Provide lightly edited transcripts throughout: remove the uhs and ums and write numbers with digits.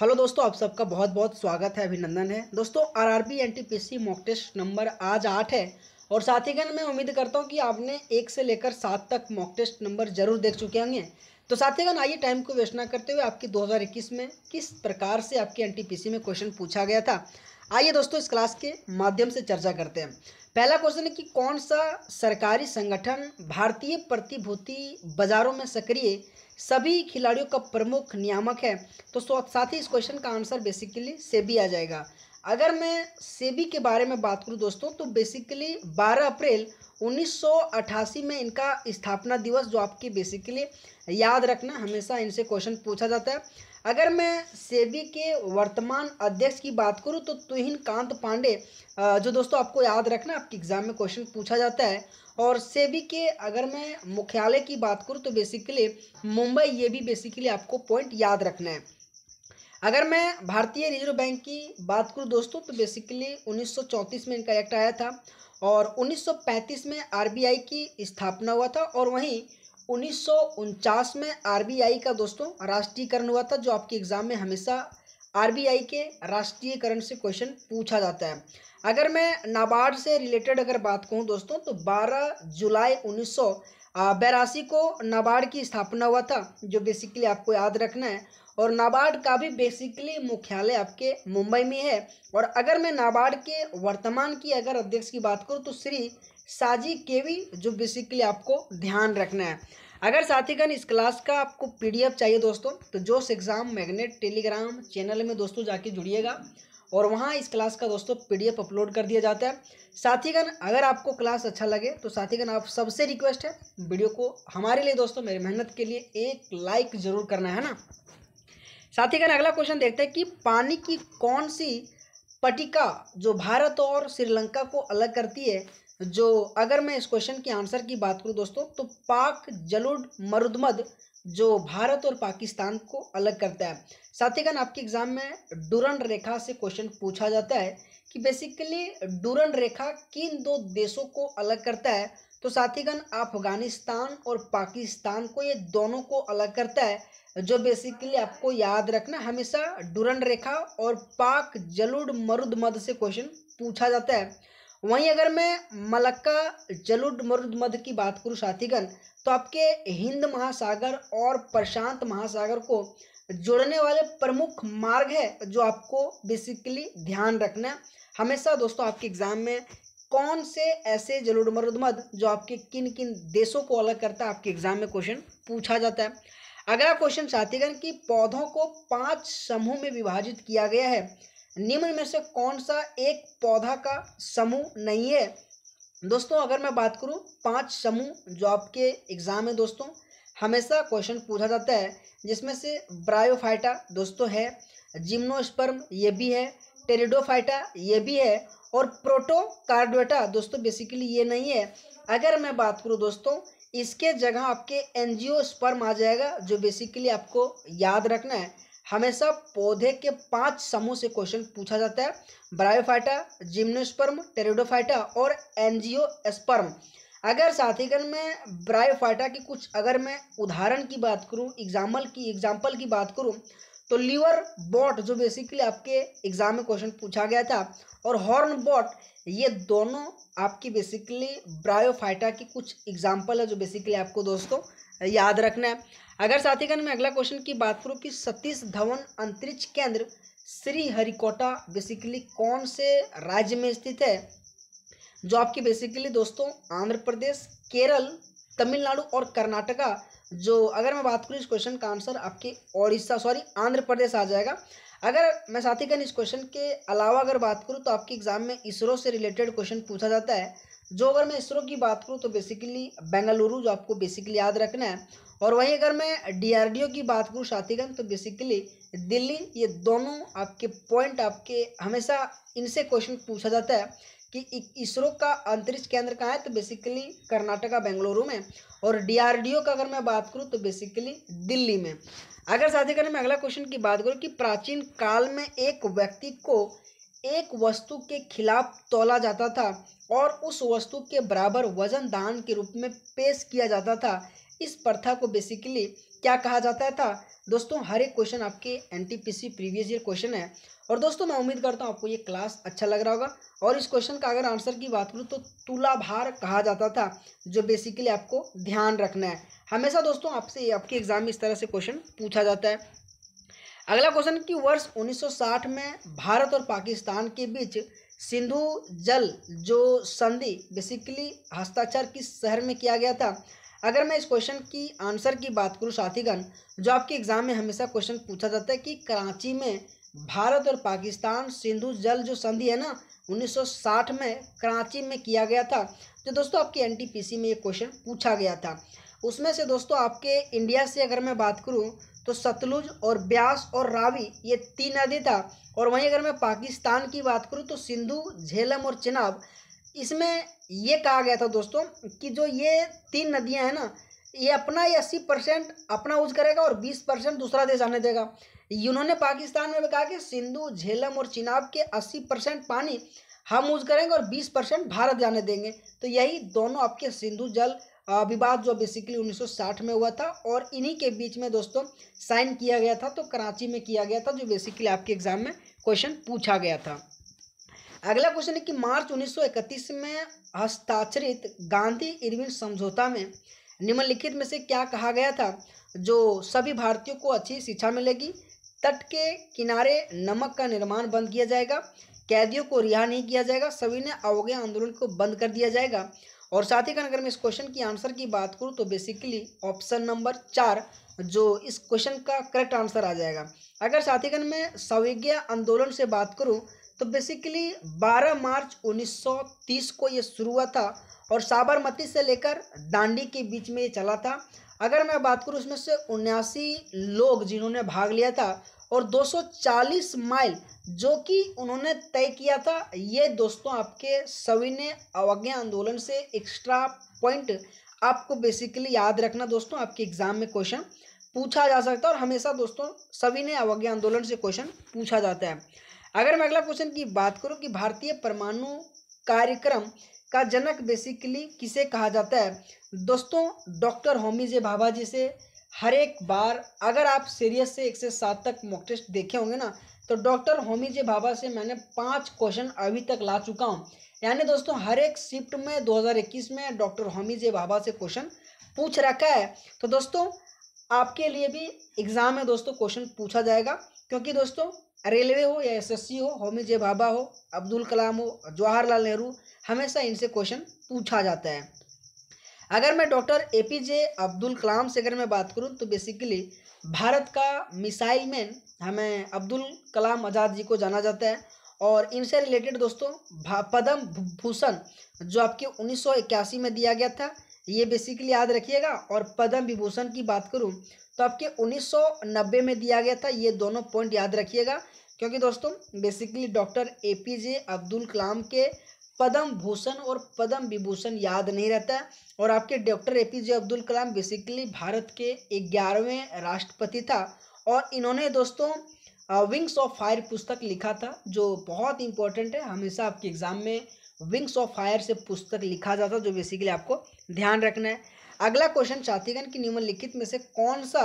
Hello दोस्तों, आप सबका बहुत बहुत स्वागत है, अभिनंदन है। दोस्तों RRB NTPC mock test number आज 8 है और साथीगण मैं उम्मीद करता हूं कि आपने 1 से लेकर 7 तक मॉक टेस्ट नंबर जरूर देख चुके होंगे। तो साथीगण आइए टाइम को वेस्ट ना करते हुए आपकी 2021 में किस प्रकार से आपकी एनटीपीसी में क्वेश्चन पूछा गया था, आइए दोस्तों इस क्लास के माध्यम से चर्चा करते हैं। पहला क्वेश्चन है कि कौन सा सरकारी संगठन भारतीय प्रतिभूति बाजारों में सक्रिय सभी खिलाड़ियों का प्रमुख नियामक है। तो साथ ही इस क्वेश्चन का आंसर बेसिकली सेबी आ जाएगा। अगर मैं सेबी के बारे में बात करूं दोस्तों, तो बेसिकली 12 अप्रैल 1988 में इनका स्थापना दिवस, जो आपकी बेसिकली याद रखना, हमेशा इनसे क्वेश्चन पूछा जाता है। अगर मैं सेबी के वर्तमान अध्यक्ष की बात करूं तो तुहिन कांत पांडे, जो दोस्तों आपको याद रखना आपके एग्जाम में क्वेश्चन पूछा जाता है। और सेबी के अगर मैं मुख्यालय की बात करूं तो बेसिकली मुंबई, ये भी बेसिकली आपको पॉइंट याद रखना है। अगर मैं भारतीय रिजर्व बैंक की बात करूं दोस्तों, तो बेसिकली 1934 में इनका एक्ट आया था और 1935 में आरबीआई की स्थापना हुआ था और वहीं 1949 में आरबीआई का दोस्तों राष्ट्रीयकरण हुआ था, जो आपके एग्जाम में हमेशा आरबीआई के राष्ट्रीयकरण से क्वेश्चन पूछा जाता है। अगर मैं नाबार्ड से रिलेटेड अगर बात कहूँ दोस्तों, तो 12 जुलाई 1982 को नाबार्ड की स्थापना हुआ था, जो बेसिकली आपको याद रखना है। और नाबार्ड का भी बेसिकली मुख्यालय आपके मुंबई में है। और अगर मैं नाबार्ड के वर्तमान की अगर अध्यक्ष की बात करूं तो श्री साजी केवी, जो बेसिकली आपको ध्यान रखना है। अगर साथीगण इस क्लास का आपको पीडीएफ चाहिए दोस्तों, तो जोश एग्जाम मैग्नेट टेलीग्राम चैनल में दोस्तों जाके जुड़िएगा और वहाँ इस क्लास का दोस्तों पीडीएफ अपलोड कर दिया जाता है। साथीगण अगर आपको क्लास अच्छा लगे तो साथीगण आप सबसे रिक्वेस्ट है, वीडियो को हमारे लिए दोस्तों, मेरी मेहनत के लिए एक लाइक जरूर करना है ना। साथीगण अगला क्वेश्चन देखते हैं कि पानी की कौन सी पट्टिका जो भारत और श्रीलंका को अलग करती है। जो अगर मैं इस क्वेश्चन के आंसर की बात करूं दोस्तों, तो पाक जलुड मरुदमद, जो भारत और पाकिस्तान को अलग करता है। साथीगण आपके एग्जाम में डुरंड रेखा से क्वेश्चन पूछा जाता है कि बेसिकली डुरंड रेखा किन दो देशों को अलग करता है। तो साथीगण अफगानिस्तान और पाकिस्तान को, ये दोनों को अलग करता है, जो बेसिकली आपको याद रखना, हमेशा डुरंड रेखा और पाक जलुड मरुदमद से क्वेश्चन पूछा जाता है। वहीं अगर मैं मलक्का जलुड मरुदमद की बात करूं साथीगण, तो आपके हिंद महासागर और प्रशांत महासागर को जोड़ने वाले प्रमुख मार्ग है, जो आपको बेसिकली ध्यान रखना है। हमेशा दोस्तों आपके एग्जाम में कौन से ऐसे जलुड मरुदमद जो आपके किन किन देशों को अलग करता है, आपके एग्जाम में क्वेश्चन पूछा जाता है। अगला क्वेश्चन साथीगण की पौधों को 5 समूह में विभाजित किया गया है, निम्न में से कौन सा एक पौधा का समूह नहीं है। दोस्तों अगर मैं बात करूं 5 समूह जो आपके एग्जाम में दोस्तों हमेशा क्वेश्चन पूछा जाता है, जिसमें से ब्रायोफाइटा दोस्तों है, जिम्नोस्पर्म ये भी है, टेरिडोफाइटा ये भी है और प्रोटोकार्डोटा दोस्तों बेसिकली ये नहीं है। अगर मैं बात करूं दोस्तों, इसके जगह आपके एंजियोस्पर्म आ जाएगा, जो बेसिकली आपको याद रखना है। हमेशा पौधे के 5 समूह से क्वेश्चन पूछा जाता है, ब्रायोफाइटा, जिम्नोस्पर्म, टेरिडोफाइटा और एंजियोस्पर्म। अगर साथीगण में ब्रायोफाइटा की कुछ अगर मैं उदाहरण की बात करूं, एग्जाम्पल की बात करूं, तो लीवर बॉट, जो बेसिकली आपके एग्जाम में क्वेश्चन पूछा गया था, और हॉर्न बॉट, ये दोनों आपकी बेसिकली ब्रायोफाइटा की कुछ एग्जाम्पल है, जो बेसिकली आपको दोस्तों याद रखना है। अगर साथीगण मैं अगला क्वेश्चन की बात करूं कि सतीश धवन अंतरिक्ष केंद्र श्रीहरिकोटा बेसिकली कौन से राज्य में स्थित है, जो आपकी बेसिकली दोस्तों आंध्र प्रदेश, केरल, तमिलनाडु और कर्नाटका, जो अगर मैं बात करूँ इस क्वेश्चन का आंसर आपके आंध्र प्रदेश आ जाएगा। अगर मैं साथीगण इस क्वेश्चन के अलावा अगर बात करूँ तो आपके एग्जाम में इसरो से रिलेटेड क्वेश्चन पूछा जाता है, जो अगर मैं इसरो की बात करूँ तो बेसिकली बेंगलुरु, जो आपको बेसिकली याद रखना है। और वहीं अगर मैं डीआरडीओ की बात करूँ साथीगण, तो बेसिकली दिल्ली, ये दोनों आपके पॉइंट आपके हमेशा इनसे क्वेश्चन पूछा जाता है कि इसरो का अंतरिक्ष केंद्र कहाँ है, तो बेसिकली कर्नाटका बेंगलुरु में। और डीआरडीओ का अगर मैं बात करूँ तो बेसिकली दिल्ली में। अगर साथीगण मैं अगला क्वेश्चन की बात करूँ कि प्राचीन काल में एक व्यक्ति को एक वस्तु के खिलाफ तौला जाता था और उस वस्तु के बराबर वजन दान के रूप में पेश किया जाता था, इस प्रथा को बेसिकली क्या कहा जाता था दोस्तों। हर एक क्वेश्चन आपके एनटीपीसी प्रीवियस ईयर क्वेश्चन है। और दोस्तों मैं उम्मीद करता हूँ आपको ये क्लास अच्छा लग रहा होगा। और इस क्वेश्चन का अगर आंसर की बात करूँ तो तुलाभार कहा जाता था, जो बेसिकली आपको ध्यान रखना है। हमेशा दोस्तों आपसे आपके एग्जाम में इस तरह से क्वेश्चन पूछा जाता है। अगला क्वेश्चन कि वर्ष 1960 में भारत और पाकिस्तान के बीच सिंधु जल जो संधि बेसिकली हस्ताक्षर किस शहर में किया गया था। अगर मैं इस क्वेश्चन की आंसर की बात करूं साथीगण, जो आपके एग्जाम में हमेशा क्वेश्चन पूछा जाता है कि कराची में भारत और पाकिस्तान सिंधु जल जो संधि है ना 1960 में कराची में किया गया था। जो दोस्तों आपके एनटीपीसी में ये क्वेश्चन पूछा गया था। उसमें से दोस्तों आपके इंडिया से अगर मैं बात करूं तो सतलुज और ब्यास और रावी ये 3 नदी था। और वहीं अगर मैं पाकिस्तान की बात करूं तो सिंधु, झेलम और चिनाब। इसमें ये कहा गया था दोस्तों कि जो ये 3 नदियां हैं ना, ये अपना ये 80% अपना यूज करेगा और 20% दूसरा देश आने देगा। इन्होंने पाकिस्तान में भी कहा कि सिंधु, झेलम और चिनाब के 80% पानी हम यूज करेंगे और 20% भारत जाने देंगे। तो यही दोनों आपके सिंधु जल विवाद जो बेसिकली 1960 में हुआ था और इन्हीं के बीच में दोस्तों साइन किया गया था। तो कराची में किया गया था, जो बेसिकली आपके एग्जाम में क्वेश्चन पूछा गया था। अगला क्वेश्चन है कि मार्च 1931 में हस्ताक्षरित गांधी इरविन समझौता में निम्नलिखित में से क्या कहा गया था। जो सभी भारतीयों को अच्छी शिक्षा मिलेगी, तट के किनारे नमक का निर्माण बंद किया जाएगा, कैदियों को रिहा नहीं किया जाएगा, सभी ने अवज्ञा आंदोलन को बंद कर दिया जाएगा। और साथ ही अगर मैं इस क्वेश्चन की आंसर की बात करूं तो बेसिकली ऑप्शन नंबर 4 जो इस क्वेश्चन का करेक्ट आंसर आ जाएगा। अगर साथीगण मैं सविज्ञा आंदोलन से बात करूं तो बेसिकली 12 मार्च 1930 को ये शुरू हुआ था और साबरमती से लेकर दांडी के बीच में ये चला था। अगर मैं बात करूं उसमें से 79 लोग जिन्होंने भाग लिया था और 240 माइल जो कि उन्होंने तय किया था। ये दोस्तों आपके सविनय अवज्ञा आंदोलन से एक्स्ट्रा पॉइंट आपको बेसिकली याद रखना दोस्तों, आपके एग्जाम में क्वेश्चन पूछा जा सकता है और हमेशा दोस्तों सविनय अवज्ञा आंदोलन से क्वेश्चन पूछा जाता है। अगर मैं अगला क्वेश्चन की बात करूं कि भारतीय परमाणु कार्यक्रम का जनक बेसिकली किसे कहा जाता है दोस्तों, डॉक्टर होमी जे भाभा जी से हर एक बार अगर आप सीरियस से 1 से 7 तक मॉक टेस्ट देखे होंगे ना, तो डॉक्टर होमी जे भाभा से मैंने 5 क्वेश्चन अभी तक ला चुका हूं। यानी दोस्तों हर एक शिफ्ट में 2021 में डॉक्टर होमी जे भाभा से क्वेश्चन पूछ रखा है। तो दोस्तों आपके लिए भी एग्जाम में दोस्तों क्वेश्चन पूछा जाएगा, क्योंकि दोस्तों रेलवे हो या एसएससी हो, होमी जे भाभा हो, अब्दुल कलाम हो, जवाहरलाल नेहरू, हमेशा इनसे क्वेश्चन पूछा जाता है। अगर मैं डॉक्टर एपीजे अब्दुल कलाम से अगर मैं बात करूं तो बेसिकली भारत का मिसाइल मैन हमें अब्दुल कलाम आज़ाद जी को जाना जाता है। और इनसे रिलेटेड दोस्तों पद्म भूषण जो आपके 1981 में दिया गया था, ये बेसिकली याद रखिएगा। और पद्म विभूषण की बात करूं तो आपके 1990 में दिया गया था। ये दोनों पॉइंट याद रखिएगा, क्योंकि दोस्तों basically doctor APJ Abdul Kalam के पद्म भूषण और पद्म विभूषण याद नहीं रहता है। और आपके doctor APJ Abdul Kalam basically Bharat के 11वें राष्ट्रपति था और इन्होंने दोस्तों विंग्स ऑफ फायर पुस्तक लिखा था, जो बहुत इंपॉर्टेंट है। हमेशा आपके एग्जाम में विंग्स ऑफ फायर से पुस्तक लिखा जाता है, जो बेसिकली आपको ध्यान रखना है। अगला क्वेश्चन साथीगण की निम्नलिखित में से कौन सा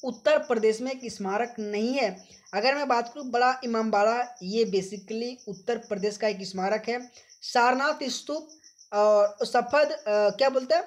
उत्तर प्रदेश में एक स्मारक नहीं है। अगर मैं बात करूँ बड़ा इमामबाड़ा, ये बेसिकली उत्तर प्रदेश का एक स्मारक है। सारनाथ स्तूप और क्या बोलते हैं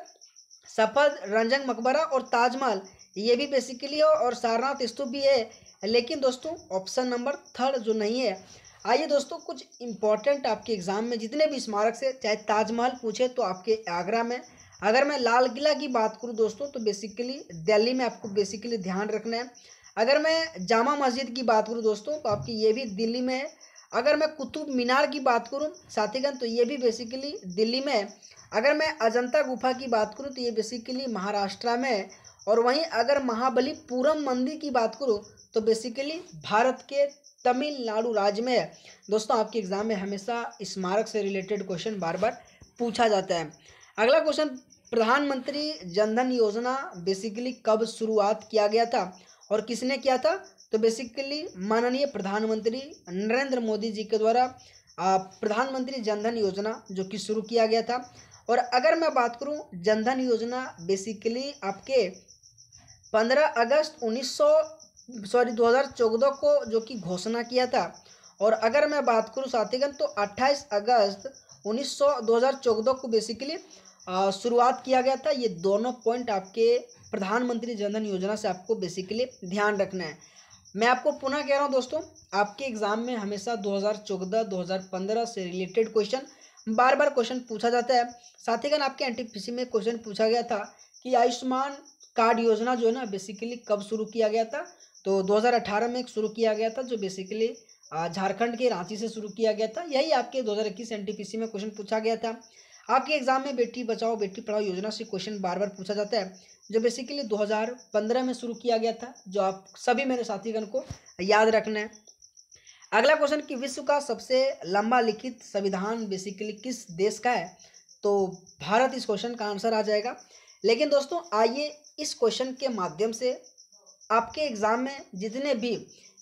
सफद रंजन मकबरा और ताजमहल, ये भी बेसिकली है और सारनाथ स्तूप भी है। लेकिन दोस्तों ऑप्शन नंबर 3 जो नहीं है। आइए दोस्तों कुछ इंपॉर्टेंट आपके एग्जाम में जितने भी स्मारक से, चाहे ताजमहल पूछे तो आपके आगरा में, अगर मैं लाल किला की बात करूं दोस्तों तो बेसिकली दिल्ली में आपको बेसिकली ध्यान रखना है। अगर मैं जामा मस्जिद की बात करूं दोस्तों तो आपकी ये भी दिल्ली में है। अगर मैं कुतुब मीनार की बात करूं साथीगण तो ये भी बेसिकली दिल्ली में है। अगर मैं अजंता गुफा की बात करूं तो ये बेसिकली महाराष्ट्र में है। और वहीं अगर महाबलीपुरम मंदिर की बात करूं तो बेसिकली भारत के तमिलनाडु राज्य में है। दोस्तों आपके एग्जाम में हमेशा स्मारक से रिलेटेड क्वेश्चन बार बार पूछा जाता है। अगला क्वेश्चन, प्रधानमंत्री जनधन योजना बेसिकली कब शुरुआत किया गया था और किसने किया था। तो बेसिकली माननीय प्रधानमंत्री नरेंद्र मोदी जी के द्वारा प्रधानमंत्री जनधन योजना जो कि शुरू किया गया था। और अगर मैं बात करूं जनधन योजना बेसिकली आपके 15 अगस्त 2014 को जो कि घोषणा किया था। और अगर मैं बात करूँ साथीगण तो 28 अगस्त 2014 को बेसिकली शुरुआत किया गया था। ये दोनों पॉइंट आपके प्रधानमंत्री जनधन योजना से आपको बेसिकली ध्यान रखना है। मैं आपको पुनः कह रहा हूँ दोस्तों, आपके एग्जाम में हमेशा 2014 2015 से रिलेटेड क्वेश्चन बार बार क्वेश्चन पूछा जाता है। साथीगण आपके एनटीपीसी में क्वेश्चन पूछा गया था कि आयुष्मान कार्ड योजना जो है ना बेसिकली कब शुरू किया गया था। तो 2018 में शुरू किया गया था, जो बेसिकली झारखंड के रांची से शुरू किया गया था। यही आपके 2021 एनटीपीसी में क्वेश्चन पूछा गया था। आपके एग्जाम में बेटी बचाओ बेटी पढ़ाओ योजना से क्वेश्चन बार बार पूछा जाता है, जो बेसिकली 2015 में शुरू किया गया था, जो आप सभी मेरे साथीगण को याद रखना है। अगला क्वेश्चन कि विश्व का सबसे लंबा लिखित संविधान बेसिकली किस देश का है। तो भारत इस क्वेश्चन का आंसर आ जाएगा। लेकिन दोस्तों आइए इस क्वेश्चन के माध्यम से आपके एग्जाम में जितने भी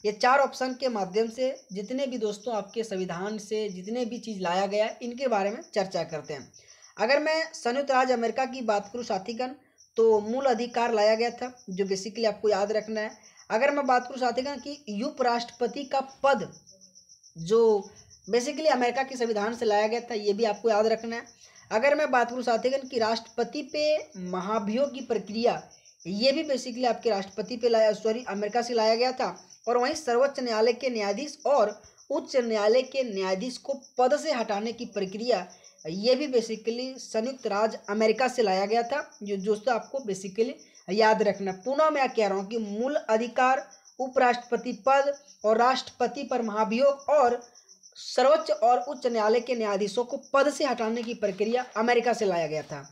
ये 4 ऑप्शन के माध्यम से जितने भी दोस्तों आपके संविधान से जितने भी चीज़ लाया गया है इनके बारे में चर्चा करते हैं। अगर मैं संयुक्त राज्य अमेरिका की बात करूँ साथीगण तो मूल अधिकार लाया गया था, जो बेसिकली आपको याद रखना है। अगर मैं बात करूँ साथीगण कि उपराष्ट्रपति का पद जो बेसिकली अमेरिका के संविधान से लाया गया था, ये भी आपको याद रखना है। अगर मैं बात करूँ साथीगण कि राष्ट्रपति पे महाभियोग की प्रक्रिया, ये भी बेसिकली आपके राष्ट्रपति पे अमेरिका से लाया गया था। और वहीं सर्वोच्च न्यायालय के न्यायाधीश और उच्च न्यायालय के न्यायाधीश को पद से हटाने की प्रक्रिया, ये भी बेसिकली संयुक्त राज्य अमेरिका से लाया गया था, जो दोस्तों आपको बेसिकली याद रखना। पुनः मैं कह रहा हूँ कि मूल अधिकार, उपराष्ट्रपति पद और राष्ट्रपति पर महाभियोग और सर्वोच्च और उच्च न्यायालय के न्यायाधीशों को पद से हटाने की प्रक्रिया अमेरिका से लाया गया था।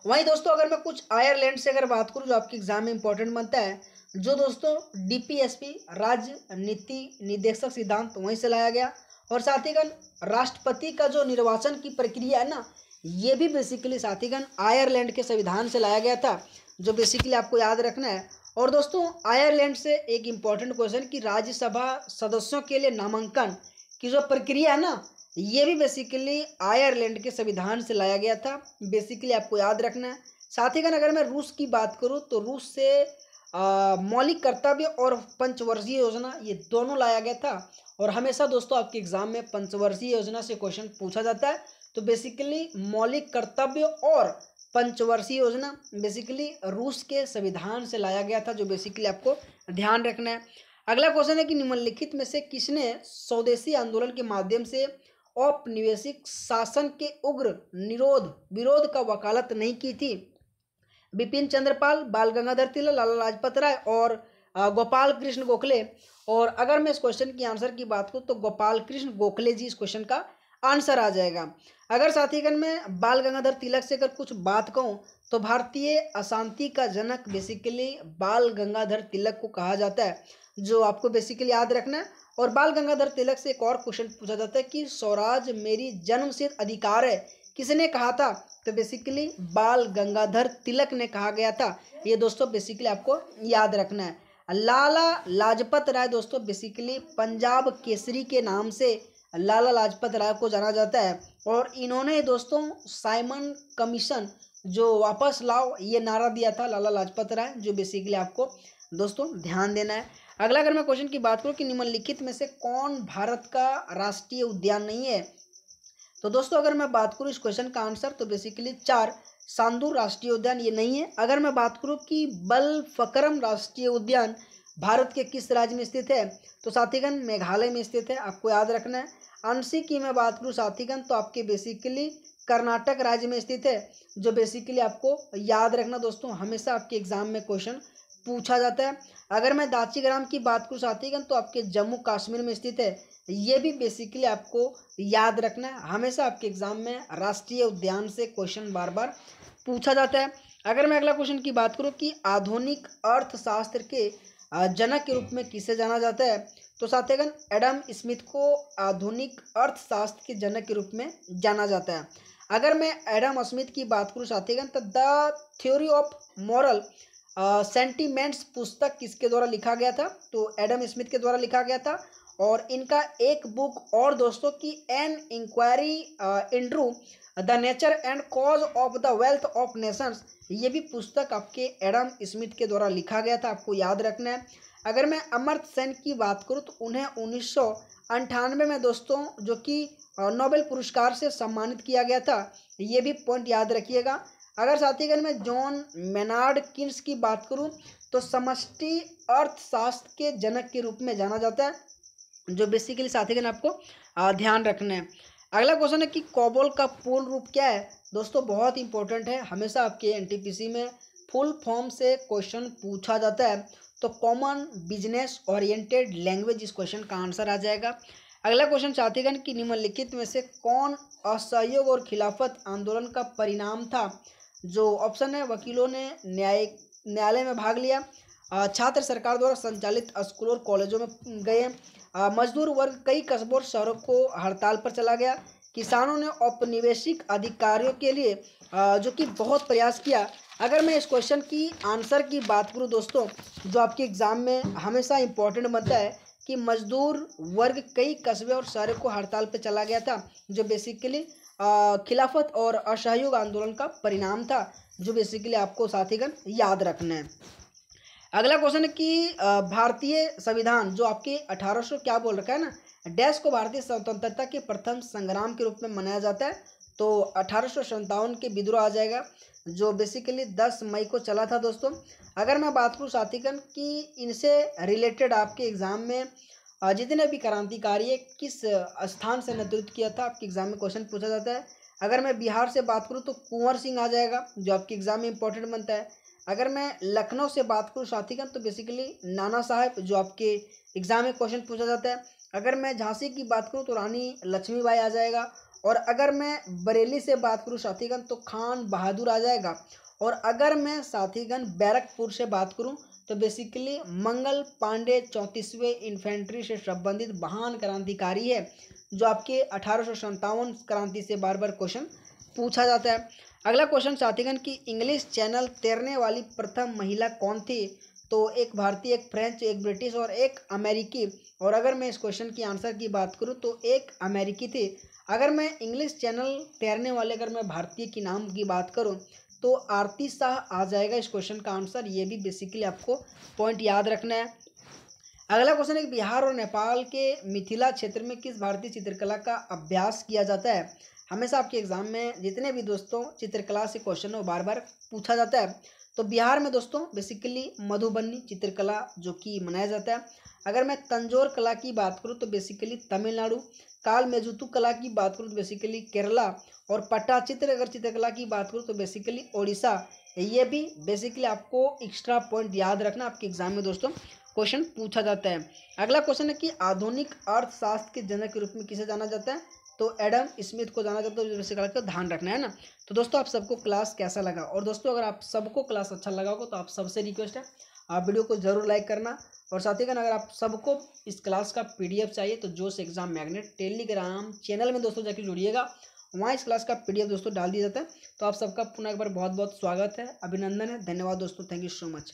वहीं दोस्तों अगर मैं कुछ आयरलैंड से अगर बात करूँ जो आपके एग्जाम में इंपॉर्टेंट बनता है, जो दोस्तों डीपीएसपी राज्य नीति निर्देशक सिद्धांत वहीं से लाया गया। और साथीगण राष्ट्रपति का जो निर्वाचन की प्रक्रिया है ना, ये भी बेसिकली साथीगण आयरलैंड के संविधान से लाया गया था, जो बेसिकली आपको याद रखना है। और दोस्तों आयरलैंड से एक इम्पॉर्टेंट क्वेश्चन कि राज्यसभा सदस्यों के लिए नामांकन की जो प्रक्रिया है ना, ये भी बेसिकली आयरलैंड के संविधान से लाया गया था, बेसिकली आपको याद रखना है। साथीगण अगर मैं रूस की बात करूँ तो रूस से मौलिक कर्तव्य और पंचवर्षीय योजना ये दोनों लाया गया था। और हमेशा दोस्तों आपके एग्जाम में पंचवर्षीय योजना से क्वेश्चन पूछा जाता है। तो बेसिकली मौलिक कर्तव्य और पंचवर्षीय योजना बेसिकली रूस के संविधान से लाया गया था, जो बेसिकली आपको ध्यान रखना है। अगला क्वेश्चन है कि निम्नलिखित में से किसने स्वदेशी आंदोलन के माध्यम से औपनिवेशिक शासन के उग्र विरोध का वकालत नहीं की थी। बिपिन चंद्रपाल, बाल गंगाधर तिलक, लाला लाजपत राय और गोपाल कृष्ण गोखले। और अगर मैं इस क्वेश्चन की आंसर की बात करूँ तो गोपाल कृष्ण गोखले जी इस क्वेश्चन का आंसर आ जाएगा। अगर साथीगण मैं बाल गंगाधर तिलक से अगर कुछ बात कहूँ तो भारतीय अशांति का जनक बेसिकली बाल गंगाधर तिलक को कहा जाता है, जो आपको बेसिकली याद रखना है। और बाल गंगाधर तिलक से एक और क्वेश्चन पूछा जाता है कि स्वराज मेरी जन्मसिद्ध अधिकार है, किसने कहा था। तो बेसिकली बाल गंगाधर तिलक ने कहा गया था। ये दोस्तों बेसिकली आपको याद रखना है। लाला लाजपत राय दोस्तों बेसिकली पंजाब केसरी के नाम से लाला लाजपत राय को जाना जाता है। और इन्होंने दोस्तों साइमन कमीशन जो वापस लाओ ये नारा दिया था लाला लाजपत राय, जो बेसिकली आपको दोस्तों ध्यान देना है। अगला अगर मैं क्वेश्चन की बात करूँ कि निम्नलिखित में से कौन भारत का राष्ट्रीय उद्यान नहीं है। तो दोस्तों अगर मैं बात करूँ इस क्वेश्चन का आंसर तो बेसिकली 4 सांदूर राष्ट्रीय उद्यान ये नहीं है। अगर मैं बात करूँ कि बलफकरम राष्ट्रीय उद्यान भारत के किस राज्य में स्थित है, तो साथीगण मेघालय में स्थित है, आपको याद रखना है। अंशी की मैं बात करूँ साथीगण तो आपके बेसिकली कर्नाटक राज्य में स्थित है, जो बेसिकली आपको याद रखना दोस्तों, हमेशा आपके एग्जाम में क्वेश्चन पूछा जाता है। अगर मैं दाचीग्राम की बात करूँ साथीगण तो आपके जम्मू कश्मीर में स्थित है, ये भी बेसिकली आपको याद रखना है। हमेशा आपके एग्जाम में राष्ट्रीय उद्यान से क्वेश्चन बार बार पूछा जाता है। अगर मैं अगला क्वेश्चन की बात करूँ कि आधुनिक अर्थशास्त्र के जनक के रूप में किसे जाना जाता है, तो साथीगण एडम स्मिथ को आधुनिक अर्थशास्त्र के जनक के रूप में जाना जाता है। अगर मैं एडम स्मिथ की बात करूँ साथीगण तो the theory of moral sentiments पुस्तक किसके द्वारा लिखा गया था, तो एडम स्मिथ के द्वारा लिखा गया था। और इनका एक बुक और दोस्तों की an inquiry into the nature and cause of the wealth of nations, ये भी पुस्तक आपके एडम स्मिथ के द्वारा लिखा गया था, आपको याद रखना है। अगर मैं अमर्त्य सेन की बात करूँ तो उन्हें 1998 में दोस्तों जो कि नोबेल पुरस्कार से सम्मानित किया गया था, ये भी पॉइंट याद रखिएगा। अगर साथीगण मैं जॉन मेनार्ड किन्स की बात करूं तो समष्टि अर्थशास्त्र के जनक के रूप में जाना जाता है, जो बेसिकली साथीगण आपको ध्यान रखना है। अगला क्वेश्चन है कि कोबोल का पूर्ण रूप क्या है। दोस्तों बहुत इंपॉर्टेंट है, हमेशा आपके एनटीपीसी में फुल फॉर्म से क्वेश्चन पूछा जाता है, तो कॉमन बिजनेस ओरिएंटेड लैंग्वेज इस क्वेश्चन का आंसर आ जाएगा। अगला क्वेश्चन साथीगण कि निम्नलिखित में से कौन असहयोग और खिलाफत आंदोलन का परिणाम था। जो ऑप्शन है, वकीलों ने न्यायालय में भाग लिया, छात्र सरकार द्वारा संचालित स्कूल और कॉलेजों में गए, मजदूर वर्ग कई कस्बों और शहरों को हड़ताल पर चला गया, किसानों ने औपनिवेशिक अधिकारियों के लिए जो कि बहुत प्रयास किया। अगर मैं इस क्वेश्चन की आंसर की बात करूं दोस्तों, जो आपके एग्जाम में हमेशा इंपॉर्टेंट बनता है कि मजदूर वर्ग कई कस्बे और शहरों को हड़ताल पर चला गया था, जो बेसिकली खिलाफत और असहयोग आंदोलन का परिणाम था, जो बेसिकली आपको साथीगण याद रखना है। अगला क्वेश्चन है कि भारतीय संविधान जो आपके 1800 क्या बोल रखा है ना, डैश को भारतीय स्वतंत्रता के प्रथम संग्राम के रूप में मनाया जाता है, तो 1857 के विद्रोह आ जाएगा, जो बेसिकली 10 मई को चला था दोस्तों। अगर मैं बात करूँ साथीगण कि इनसे रिलेटेड आपके एग्जाम में जितने भी क्रांतिकारी है किस स्थान से नेतृत्व किया था, आपके एग्जाम में क्वेश्चन पूछा जाता है। अगर मैं बिहार से बात करूँ तो कुंवर सिंह आ जाएगा, जो आपके एग्जाम में इंपॉर्टेंट बनता है। अगर मैं लखनऊ से बात करूँ साथीगण तो बेसिकली नाना साहब, जो आपके एग्जाम में क्वेश्चन पूछा जाता है। अगर मैं झांसी की बात करूँ तो रानी लक्ष्मीबाई आ जाएगा, और अगर मैं बरेली से बात करूँ साथीगण तो खान बहादुर आ जाएगा, और अगर मैं साथीगण बैरकपुर से बात करूँ तो बेसिकली मंगल पांडे 34वें इन्फेंट्री से संबंधित महान क्रांतिकारी है, जो आपके 1857 क्रांति से बार बार क्वेश्चन पूछा जाता है। अगला क्वेश्चन साथीगण की इंग्लिश चैनल तैरने वाली प्रथम महिला कौन थी, तो एक भारतीय, एक फ्रेंच, एक ब्रिटिश और एक अमेरिकी। और अगर मैं इस क्वेश्चन की आंसर की बात करूं तो एक अमेरिकी थी। अगर मैं इंग्लिश चैनल तैरने वाले अगर मैं भारतीय की नाम की बात करूं तो आरती शाह आ जाएगा इस क्वेश्चन का आंसर, ये भी बेसिकली आपको पॉइंट याद रखना है। अगला क्वेश्चन है बिहार और नेपाल के मिथिला क्षेत्र में किस भारतीय चित्रकला का अभ्यास किया जाता है। हमेशा आपके एग्जाम में जितने भी दोस्तों चित्रकला से क्वेश्चन है वो बार बार पूछा जाता है, तो बिहार में दोस्तों बेसिकली मधुबनी चित्रकला जो कि मनाया जाता है। अगर मैं तंजौर कला की बात करूँ तो बेसिकली तमिलनाडु, काल मेजुतु कला की बात करूँ तो बेसिकली केरला, और पट्टाचित्र अगर चित्रकला की बात करूँ तो बेसिकली ओडिशा। ये भी बेसिकली आपको एक्स्ट्रा पॉइंट याद रखना, आपके एग्जाम में दोस्तों क्वेश्चन पूछा जाता है। अगला क्वेश्चन है कि आधुनिक अर्थशास्त्र के जनक के रूप में किसे जाना जाता है, तो एडम स्मिथ को जाना जाता है, बेसिकली का ध्यान रखना है ना। तो दोस्तों आप सबको क्लास कैसा लगा, और दोस्तों अगर आप सबको क्लास अच्छा लगा होगा तो आप सबसे रिक्वेस्ट है आप वीडियो को जरूर लाइक करना, और साथ ही अगर आप सबको इस क्लास का PDF चाहिए तो जोश एग्जाम मैग्नेट टेलीग्राम चैनल में दोस्तों जाके जुड़िएगा, वहाँ इस क्लास का PDF दोस्तों डाल दिया जाता है। तो आप सबका पुनः एक बार बहुत बहुत स्वागत है, अभिनंदन है, धन्यवाद दोस्तों, थैंक यू सो मच।